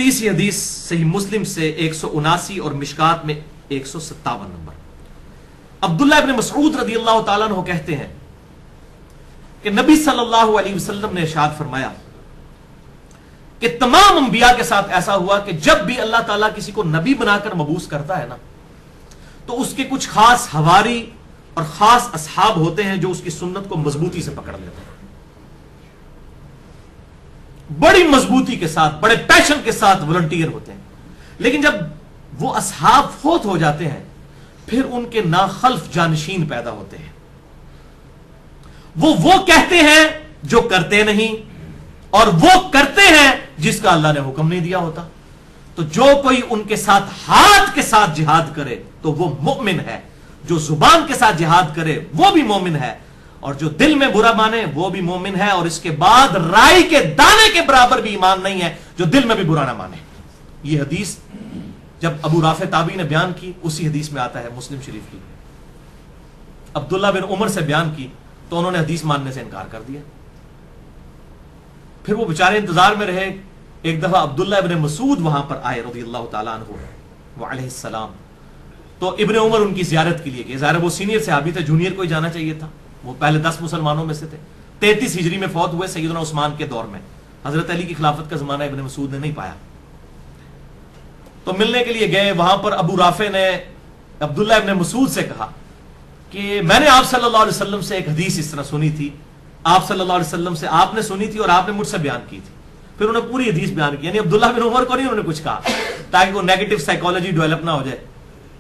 30 حدیث صحیح مسلم سے 179 اور مشکات میں 157 نمبر. عبداللہ ابن مسعود رضی اللہ تعالیٰ عنہ کہتے ہیں کہ نبی صلی اللہ علیہ وسلم نے ارشاد فرمایا کہ تمام انبیاء کے ساتھ ایسا ہوا کہ جب بھی اللہ تعالیٰ کسی کو نبی بنا کر مبعوث کرتا ہے نا تو اس کے کچھ خاص حواری اور خاص اصحاب ہوتے ہیں جو اس کی سنت کو مضبوطی سے پکڑ لیتے ہیں، بڑی مضبوطی کے ساتھ، بڑے پیشن کے ساتھ والنٹیئر ہوتے ہیں. لیکن جب وہ اصحاب فوت ہو جاتے ہیں پھر ان کے ناخلف جانشین پیدا ہوتے ہیں. وہ کہتے ہیں جو کرتے نہیں اور وہ کرتے ہیں جس کا اللہ نے حکم نہیں دیا ہوتا. تو جو کوئی ان کے ساتھ ہاتھ کے ساتھ جہاد کرے تو وہ مومن ہے، جو زبان کے ساتھ جہاد کرے وہ بھی مومن ہے، اور جو دل میں برا مانے وہ بھی مومن ہے، اور اس کے بعد رائی کے دانے کے برابر بھی ایمان نہیں ہے جو دل میں بھی برا نہ مانے. یہ حدیث جب ابو رافع تابعی نے بیان کی اسی حدیث میں آتا ہے مسلم شریف کی. عبداللہ بن عمر سے بیان کی تو انہوں نے حدیث ماننے سے انکار کر دیا. پھر وہ بیچارے انتظار میں رہے. ایک دفعہ عبداللہ ابن مسعود وہاں پر آئے رضی اللہ تعالیٰ عنہ وعلیہ السلام. تو ابن عمر ان کی زیارت کے لیے گئے. ظاہر وہ سینئر صحابی تھے، جونیئر کو ہی جانا چاہیے تھا. وہ پہلے 10 مسلمانوں میں سے تھے. 33 ہجری میں فوت ہوئے سیدنا عثمان کے دور میں. حضرت علی کی خلافت کا زمانہ ابن مسعود نے نہیں پایا. تو ملنے کے لیے گئے. وہاں پر ابو رافع نے عبداللہ ابن مسعود سے کہا کہ میں نے آپ صلی اللہ علیہ وسلم سے ایک حدیث اس طرح سنی تھی، آپ صلی اللہ علیہ وسلم سے آپ نے سنی تھی اور آپ نے مجھ سے بیان کی تھی. پھر انہوں نے پوری حدیث بیان کی. یعنی عبداللہ بن عمر کو نہیں انہوں نے کچھ کہا تاکہ وہ نیگیٹو سائیکالوجی ڈیولپ نہ ہو جائے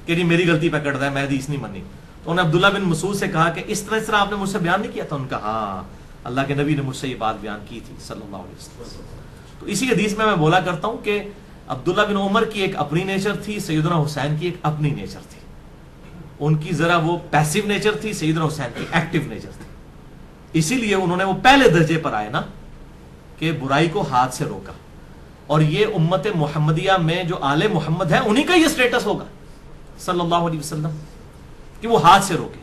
کہ جی میری غلطی پکڑ رہا ہے، میں حدیث نہیں مانی. تو انہوں نے عبداللہ بن مسعود سے کہا کہ اس طرح آپ نے مجھ سے بیان نہیں کیا تھا. ان کا ہاں اللہ کے نبی نے مجھ سے یہ بات بیان کی تھی صلی اللہ علیہ وسلم. تو اسی حدیث میں بولا کرتا ہوں کہ عبداللہ بن عمر کی ایک اپنی نیچر تھی، سیدنا حسین کی ایک اپنی نیچر تھی. ان کی ذرا وہ پیسیو نیچر تھی، سیدنا حسین کی ایکٹیو نیچر تھی. اسی لیے انہوں نے وہ پہلے درجے پر آئے نا کہ برائی کو ہاتھ سے روکا. اور یہ امت محمدیہ میں جو آل محمد ہے انہی کا یہ سٹیٹس ہوگا صلی اللہ علیہ وسلم کہ وہ ہاتھ سے روکے،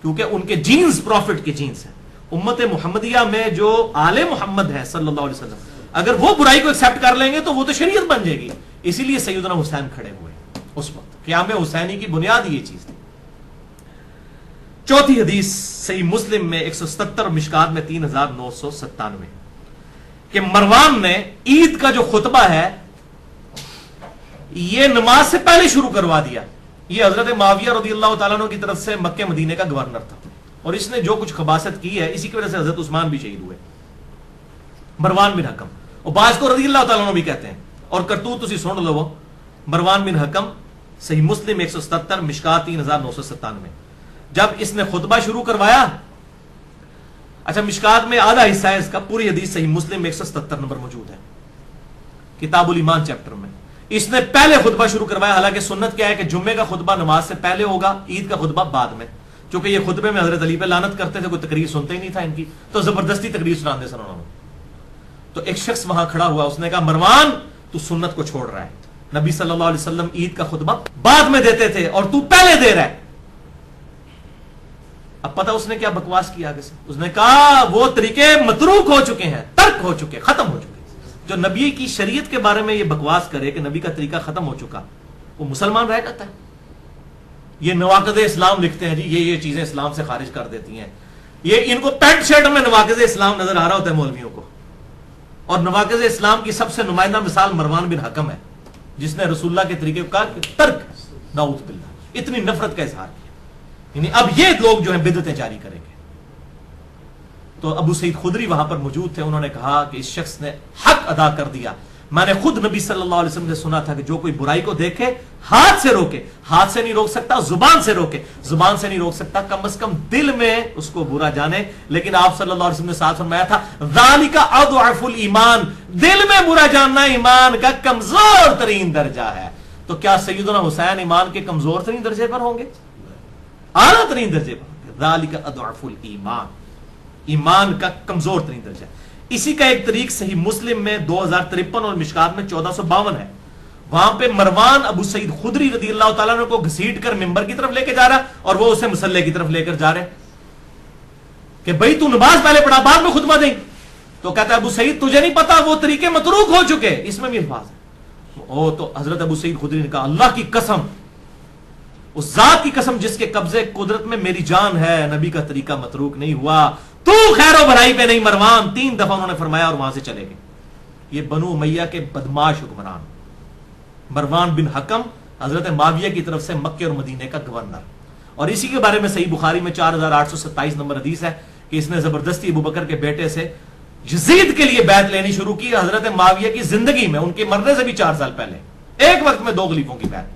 کیونکہ ان کے جینز پروفٹ کے جینز ہیں. امت محمدیہ میں جو آل محمد ہے صلی اللہ علیہ وسلم اگر وہ برائی کو ایکسپٹ کر لیں گے تو وہ تو شریعت بن جائے گی. اسی لیے سیدنا حسین کھڑے ہوئے اس وقت. قیام حسینی کی بنیاد یہ چیز تھی. چوتھی حدیث صحیح مسلم میں 177 اور مشکات میں 3997 کہ مروان نے عید کا جو خطبہ ہے یہ نماز سے پہلے شروع کروا دیا. یہ حضرت معاویہ رضی اللہ تعالیٰ عنہ کی طرف سے مکہ مدینے کا گورنر تھا اور اس نے جو کچھ خباثت کی ہے اسی کی وجہ سے حضرت عثمان بھی شہید ہوئے. مروان بن حکم اور بعض کو رضی اللہ تعالیٰ عنہ بھی کہتے ہیں اور کرتوت تسی سن لو. مروان بن حکم صحیح مسلم 177 مشکات 3997 جب اس نے خطبہ شروع کروایا. اچھا مشکات میں آدھا حصہ ہے اس کا، پوری حدیث صحیح مسلم 177 نمبر موجود ہے کتاب الایمان چیپٹر میں. اس نے پہلے خطبہ شروع کروایا. حالانکہ سنت کیا ہے کہ جمعے کا خطبہ نماز سے پہلے ہوگا، عید کا خطبہ بعد میں. چونکہ یہ خطبے میں حضرت علی پہ لعنت کرتے تھے، کوئی تقریر سنتے ہی نہیں تھا ان کی، تو زبردستی تقریر سناتے سن انہوں نے. تو ایک شخص وہاں کھڑا ہوا، اس نے کہا مروان تو سنت کو چھوڑ رہا ہے. نبی صلی اللہ علیہ وسلم عید کا خطبہ بعد میں دیتے تھے اور تو پہلے دے رہا ہے. اب پتہ اس نے کیا بکواس کیا آگے سے. اس نے کہا وہ طریقے متروک ہو چکے ہیں، ترک ہو چکے، ختم ہو چکے. جو نبی کی شریعت کے بارے میں یہ بکواس کرے کہ نبی کا طریقہ ختم ہو چکا، وہ مسلمان رہ جاتا ہے. یہ نواقض اسلام لکھتے ہیں جی یہ چیزیں اسلام سے خارج کر دیتی ہیں. یہ ان کو پینٹ شرٹ میں نواقض اسلام نظر آ رہا ہوتا ہے مولویوں کو. اور نواقض اسلام کی سب سے نمائندہ مثال مروان بن حکم ہے جس نے رسول اللہ کے طریقے کو کہا کہ ترک، نعوذ باللہ، اتنی نفرت کا اظہار کیا. یعنی اب یہ لوگ جو ہیں بدعتیں جاری کریں گے. تو ابو سعید خدری وہاں پر موجود تھے. انہوں نے کہا کہ اس شخص نے حق ادا کر دیا. میں نے خود نبی صلی اللہ علیہ وسلم سے سنا تھا کہ جو کوئی برائی کو دیکھے ہاتھ سے روکے. ہاتھ سے نہیں روک سکتا، زبان سے روکے. زبان سے نہیں روک سکتا، کم از کم دل میں اس کو برا جانے. لیکن آپ صلی اللہ علیہ وسلم نے ساتھ فرمایا تھا ذالک اضعف الایمان، دل میں برا جاننا ایمان کا کمزور ترین درجہ ہے. تو کیا سیدنا حسین ایمان کے کمزور ترین درجے پر ہوں گے؟ اعلیٰ ترین درجے پر. ذالک اضعف الایمان، ایمان کا کمزور ترین درجہ. اسی کا ایک طریق صحیح مسلم میں 2053 اور مشکات میں 1452 ہے. وہاں پہ مروان ابو سعید خدری رضی اللہ تعالیٰ عنہ کو گھسیٹ کر ممبر کی طرف لے کے جا رہا اور وہ اسے مصلے کی طرف لے کر جا رہے کہ بھائی تو نماز پہلے پڑھا بعد میں خطبہ دیں. تو کہتا ہے ابو سعید تجھے نہیں پتا وہ طریقے متروک ہو چکے. اس میں بھی الفاظ ہے تو حضرت ابو سعید خدری نے کہا اللہ کی قسم، اس ذات کی قسم جس کے قبضے قدرت میں میری جان ہے، نبی کا طریقہ متروک نہیں ہوا، تو خیر و بھلائی پہ نہیں مروان، 3 دفعہ انہوں نے فرمایا اور وہاں سے چلے گئے. یہ بنو امیہ کے بدماش حکمران مروان بن حکم حضرت معاویہ کی طرف سے مکے اور مدینے کا گورنر. اور اسی کے بارے میں صحیح بخاری میں 4827 نمبر حدیث ہے کہ اس نے زبردستی ابو بکر کے بیٹے سے یزید کے لیے بیعت لینی شروع کی حضرت معاویہ کی زندگی میں، ان کے مرنے سے بھی 4 سال پہلے، ایک وقت میں 2 خلیفوں کی بیعت.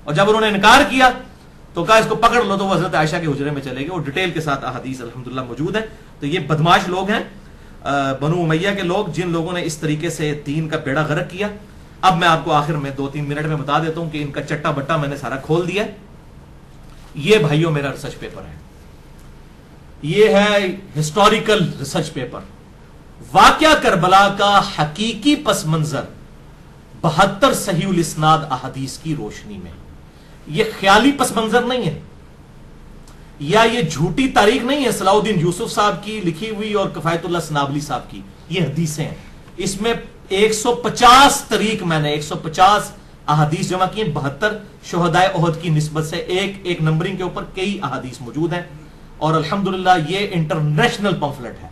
اور جب انہوں نے انکار کیا تو کہا اس کو پکڑ لو، تو وہ حضرت عائشہ کے حجرے میں چلے گئے. اور ڈیٹیل کے ساتھ احادیث الحمدللہ موجود ہیں. تو یہ بدماش لوگ ہیں بنو امیہ کے لوگ، جن لوگوں نے اس طریقے سے دین کا بیڑا غرق کیا. اب میں آپ کو آخر میں 2-3 منٹ میں بتا دیتا ہوں کہ ان کا چٹا بٹا میں نے سارا کھول دیا. یہ بھائیوں میرا ریسرچ پیپر ہے، یہ ہے ہسٹوریکل ریسرچ پیپر. واقعہ کربلا کا حقیقی پس منظر 72 صحیح الاسناد احادیث کی روشنی میں. یہ خیالی پس منظر نہیں ہے، یا یہ جھوٹی تاریخ نہیں ہے صلاح الدین یوسف صاحب کی لکھی ہوئی اور کفایت اللہ سنابلی صاحب کی. یہ حدیثیں ہیں، اس میں 150 طریق میں نے 150 احادیث جمع کی ہیں. 72 شہدائے احد کی نسبت سے ایک نمبرنگ کے اوپر کئی احادیث موجود ہیں. اور الحمدللہ یہ انٹرنیشنل پمفلٹ ہے.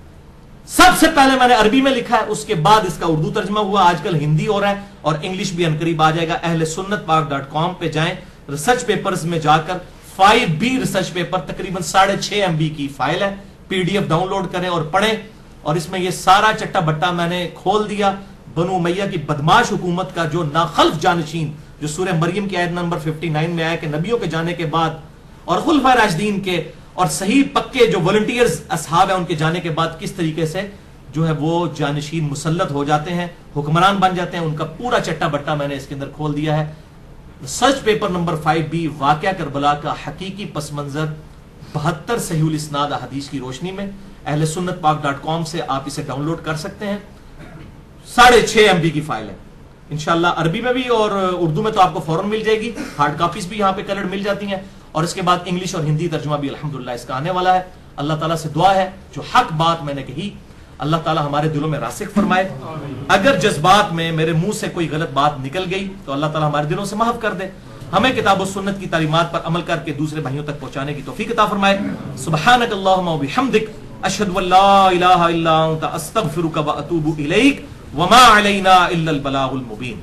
سب سے پہلے میں نے عربی میں لکھا ہے، اس کے بعد اس کا اردو ترجمہ ہوا، آج کل ہندی ہو رہا ہے اور انگلش بھی عنقریب آ جائے گا. اہل سنت پاک.com پہ جائیں، ریسرچ پیپرز میں جا کر 5B ریسرچ پیپر تقریباً 6.5 MB کی فائل ہے، PDF ڈاؤن لوڈ کریں اور پڑھیں. اور اس میں یہ سارا چٹا بٹا میں نے کھول دیا. بنو امیہ کی بدماش حکومت کا جو ناخلف جانشین، جو سورہ مریم کی آیت نمبر 59 میں آیا کہ نبیوں کے جانے کے بعد اور خلفائے راشدین کے اور صحیح پکے جو والنٹیئرز اصحاب ہیں ان کے جانے کے بعد کس طریقے سے جو ہے وہ جانشین مسلط ہو جاتے ہیں، حکمران بن جاتے ہیں، ان کا پورا چٹا بٹا میں نے اس کے اندر کھول دیا ہے. سرچ پیپر نمبر 5B واقعہ کربلا کا حقیقی پس منظر 72 صحیح الاسناد احادیث کی روشنی میں. اہل سنت پاک.com سے آپ اسے ڈاؤن لوڈ کر سکتے ہیں. 6.5 MB کی فائل ہے. انشاءاللہ عربی میں بھی اور اردو میں تو آپ کو فوراً مل جائے گی، ہارڈ کاپیز بھی یہاں پہ کلرڈ مل جاتی ہیں. اور اس کے بعد انگلش اور ہندی ترجمہ بھی الحمدللہ اس کا آنے والا ہے. اللہ تعالیٰ سے دعا ہے جو حق بات میں نے کہی اللہ تعالیٰ ہمارے دلوں میں راسخ فرمائے. اگر جذبات میں میرے منہ سے کوئی غلط بات نکل گئی تو اللہ تعالیٰ ہمارے دلوں سے محف کر دے. ہمیں کتاب و سنت کی تعلیمات پر عمل کر کے دوسرے بھائیوں تک پہنچانے کی توفیق عطا فرمائے. سبحانک اللہم و بحمدک اشہد ان لا الہ الا انت استغفرک و اتوب الیک وما علینا الا البلاغ المبین.